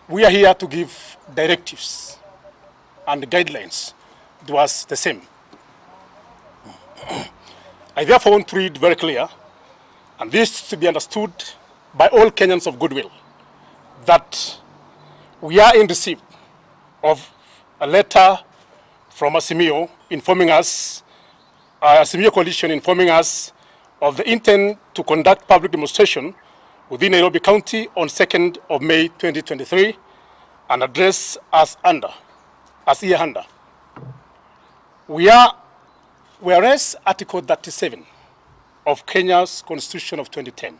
we are here to give directives and guidelines towards the same. I therefore want to read very clear, and this to be understood by all Kenyans of goodwill, that we are in receipt of a letter from Azimio informing us, Azimio coalition informing us of the intent to conduct public demonstration within Nairobi County on 2nd of May 2023 and address us hereunder. Whereas Article 37 of Kenya's Constitution of 2010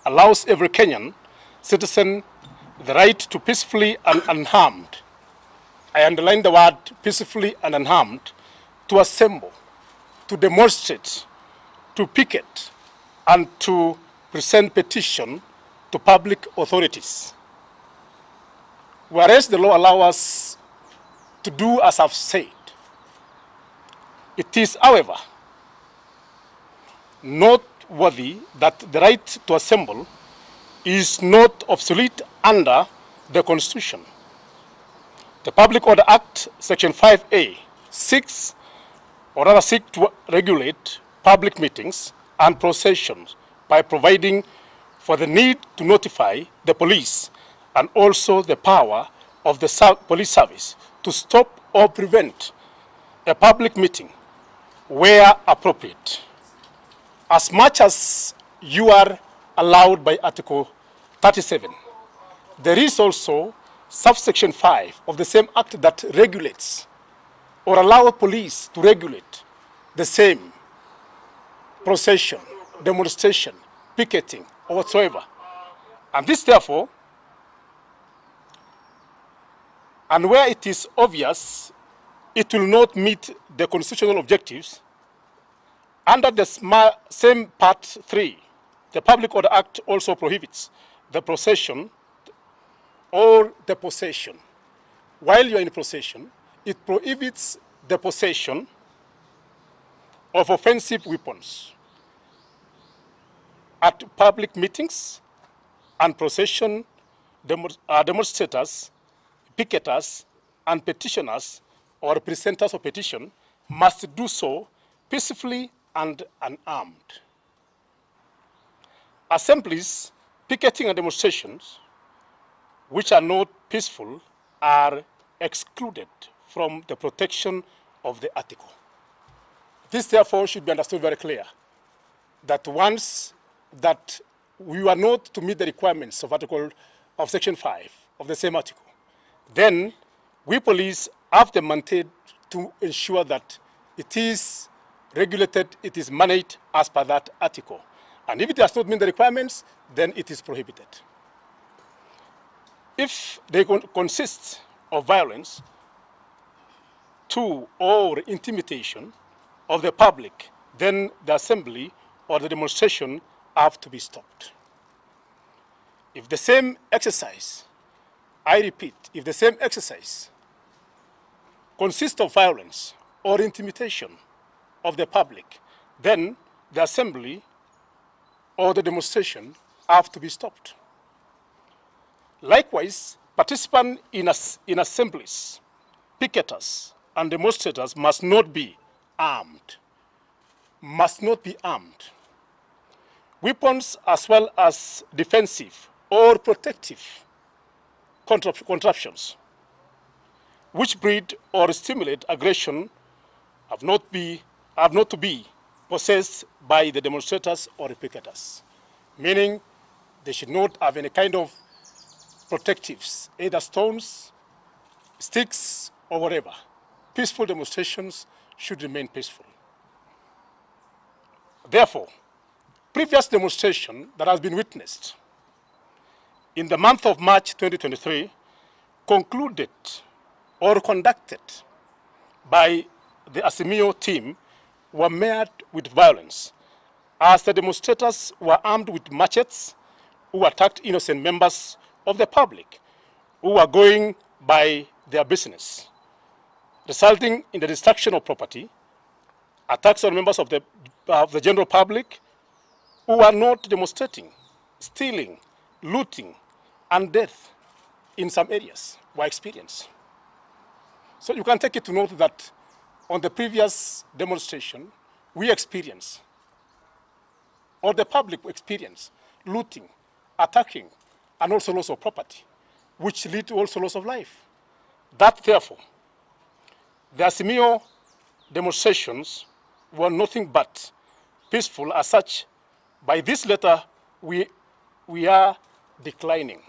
allows every Kenyan citizen the right to peacefully and unharmed, I underline the word peacefully and unharmed, to assemble, to demonstrate, to picket, and to present petition to public authorities. Whereas the law allows us to do as I've said, it is, however, noteworthy that the right to assemble is not obsolete under the Constitution. The Public Order Act, Section 5A, seeks to regulate public meetings and processions by providing for the need to notify the police and also the power of the police service to stop or prevent a public meeting where appropriate. As much as you are allowed by Article 37, there is also subsection 5 of the same act that regulates or allows police to regulate the same procession, demonstration, picketing, or whatsoever. And this, therefore, and where it is obvious it will not meet the constitutional objectives, under the same Part 3, the Public Order Act also prohibits the procession or the possession. While you are in possession, it prohibits the possession of offensive weapons at public meetings and procession. Demonstrators, picketers, and petitioners or presenters of petition must do so peacefully and unarmed. Assemblies, picketing, and demonstrations which are not peaceful are excluded from the protection of the article. This, therefore, should be understood very clear, that once that we are not to meet the requirements of Section 5 of the same article, then we police have the mandate to ensure that it is regulated, it is managed as per that article. And if it does not meet the requirements, then it is prohibited. If they consist of violence to or intimidation of the public, then the assembly or the demonstration have to be stopped. If the same exercise, I repeat, if the same exercise consists of violence or intimidation of the public, then the assembly or the demonstration have to be stopped. Likewise, participants in assemblies, picketers, and demonstrators must not be armed. Must not be armed. Weapons as well as defensive or protective contraptions which breed or stimulate aggression have not to be possessed by the demonstrators or the picketers, meaning they should not have any kind of protectives, either stones, sticks, or whatever. Peaceful demonstrations should remain peaceful. Therefore, previous demonstration that has been witnessed in the month of March 2023 concluded or conducted by the Azimio team were met with violence, as the demonstrators were armed with machetes who attacked innocent members of the public who were going by their business, resulting in the destruction of property, attacks on members of the general public who are not demonstrating, stealing, looting, and death. in some areas were experienced. So you can take it to note that on the previous demonstration, we experienced, or the public experienced, looting, attacking, and also loss of property, which lead to also loss of life. That, therefore, the Azimio demonstrations were nothing but peaceful. As such, by this letter, we are declining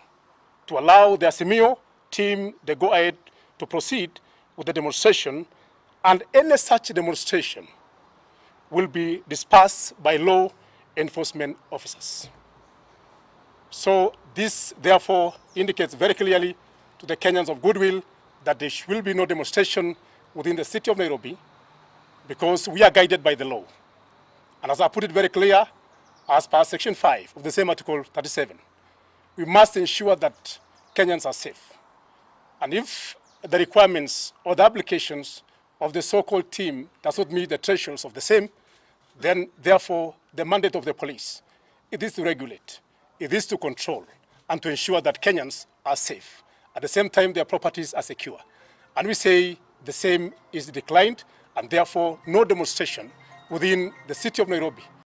to allow the Azimio team the go-ahead to proceed with the demonstration, and any such demonstration will be dispersed by law enforcement officers. So this, therefore, indicates very clearly to the Kenyans of goodwill that there will be no demonstration within the city of Nairobi, because we are guided by the law. And as I put it very clear, as per Section 5 of the same Article 37, we must ensure that Kenyans are safe. And if the requirements or the applications of the so-called team does not meet the thresholds of the same, then therefore the mandate of the police, it is to regulate, it is to control, and to ensure that Kenyans are safe. At the same time, their properties are secure. And we say the same is declined, and therefore no demonstration within the city of Nairobi